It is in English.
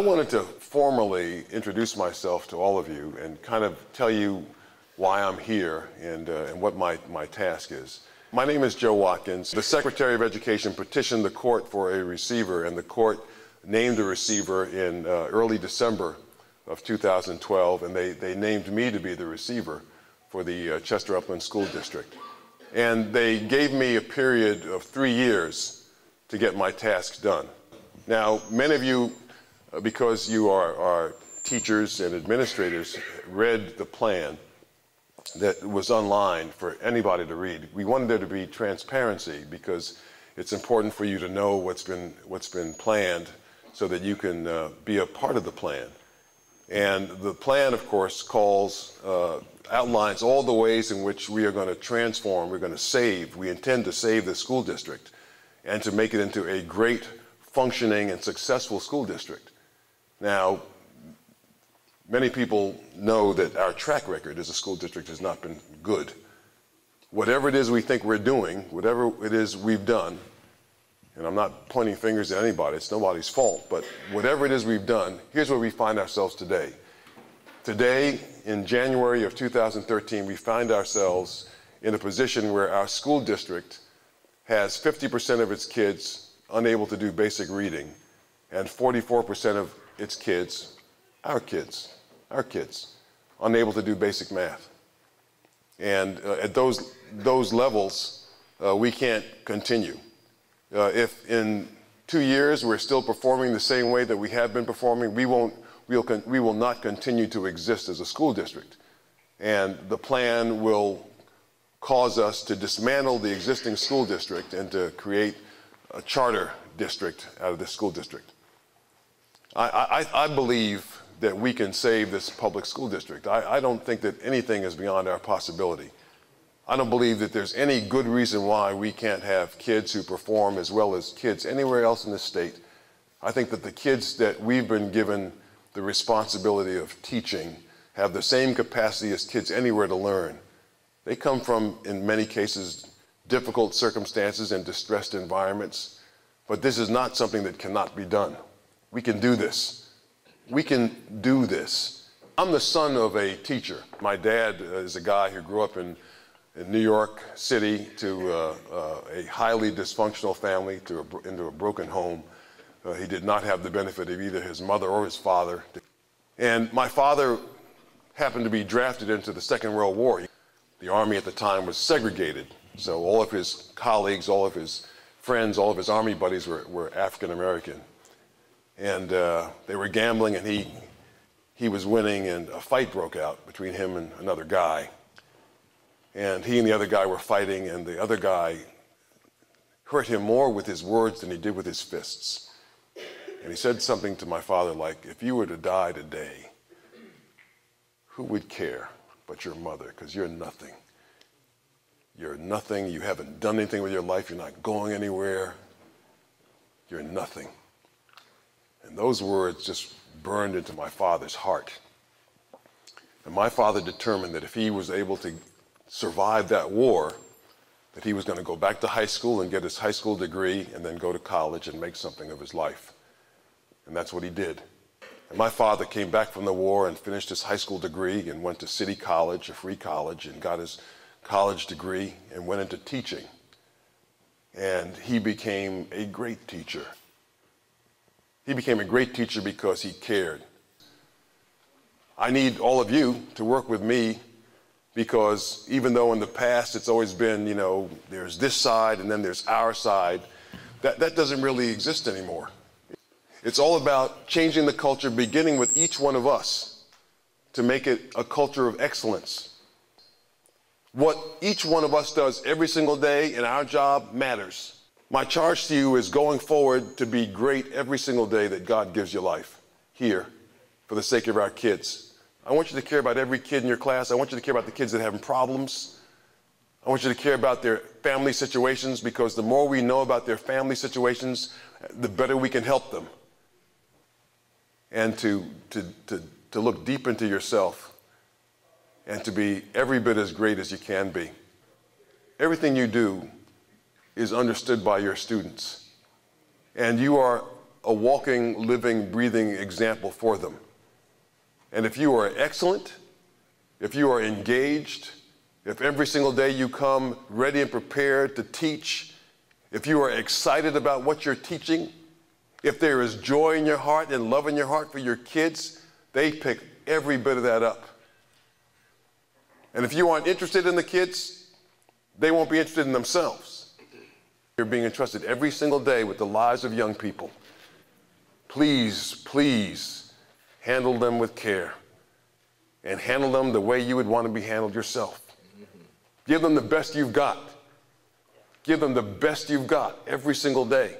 wanted to formally introduce myself to all of you and kind of tell you why I'm here and what my task is. My name is Joe Watkins. The Secretary of Education petitioned the court for a receiver, and the court named a receiver in early December of 2012, and they named me to be the receiver for the Chester Upland School District. And they gave me a period of 3 years to get my task done. Now, many of you, because you are teachers and administrators, read the plan that was online for anybody to read. We wanted there to be transparency because it's important for you to know what's been planned so that you can be a part of the plan. And the plan, of course, outlines all the ways in which we are going to transform, we're going to save, we intend to save the school district and to make it into a great, functioning, and successful school district. Now, many people know that our track record as a school district has not been good. Whatever it is we think we're doing, whatever it is we've done, and I'm not pointing fingers at anybody, it's nobody's fault, but whatever it is we've done, here's where we find ourselves today. Today, in January of 2013, we find ourselves in a position where our school district has 50% of its kids unable to do basic reading, and 44% of its kids, our kids, unable to do basic math. And at those levels, we can't continue. If in 2 years we're still performing the same way that we have been performing, we will not continue to exist as a school district. And the plan will cause us to dismantle the existing school district and to create a charter district out of this school district. I believe that we can save this public school district. I don't think that anything is beyond our possibility. I don't believe that there's any good reason why we can't have kids who perform as well as kids anywhere else in the state. I think that the kids that we've been given the responsibility of teaching have the same capacity as kids anywhere to learn. They come from, in many cases, difficult circumstances and distressed environments, but this is not something that cannot be done. We can do this. We can do this. I'm the son of a teacher. My dad is a guy who grew up in New York City to a highly dysfunctional family, into a broken home. He did not have the benefit of either his mother or his father. And my father happened to be drafted into the Second World War. The Army at the time was segregated, so all of his colleagues, all of his friends, all of his Army buddies were African American. And they were gambling, and he was winning, and a fight broke out between him and another guy. And he and the other guy were fighting, and the other guy hurt him more with his words than he did with his fists. And he said something to my father like, if you were to die today, who would care but your mother? Because you're nothing. You're nothing. You haven't done anything with your life. You're not going anywhere. You're nothing. And those words just burned into my father's heart. And my father determined that if he was able to survive that war, that he was going to go back to high school and get his high school degree and then go to college and make something of his life. And that's what he did. And my father came back from the war and finished his high school degree and went to City College, a free college, and got his college degree and went into teaching. And he became a great teacher. He became a great teacher because he cared. I need all of you to work with me because even though in the past it's always been, you know, there's this side and then there's our side, that doesn't really exist anymore. It's all about changing the culture, beginning with each one of us to make it a culture of excellence. What each one of us does every single day in our job matters. My charge to you is going forward to be great every single day that God gives you life here for the sake of our kids. I want you to care about every kid in your class. I want you to care about the kids that are having problems. I want you to care about their family situations, because the more we know about their family situations, the better we can help them. And to look deep into yourself and to be every bit as great as you can be. Everything you do is understood by your students. And you are a walking, living, breathing example for them. And if you are excellent, if you are engaged, if every single day you come ready and prepared to teach, if you are excited about what you're teaching, if there is joy in your heart and love in your heart for your kids, they pick every bit of that up. And if you aren't interested in the kids, they won't be interested in themselves. You're being entrusted every single day with the lives of young people. Please, please handle them with care and handle them the way you would want to be handled yourself. Give them the best you've got. Give them the best you've got every single day.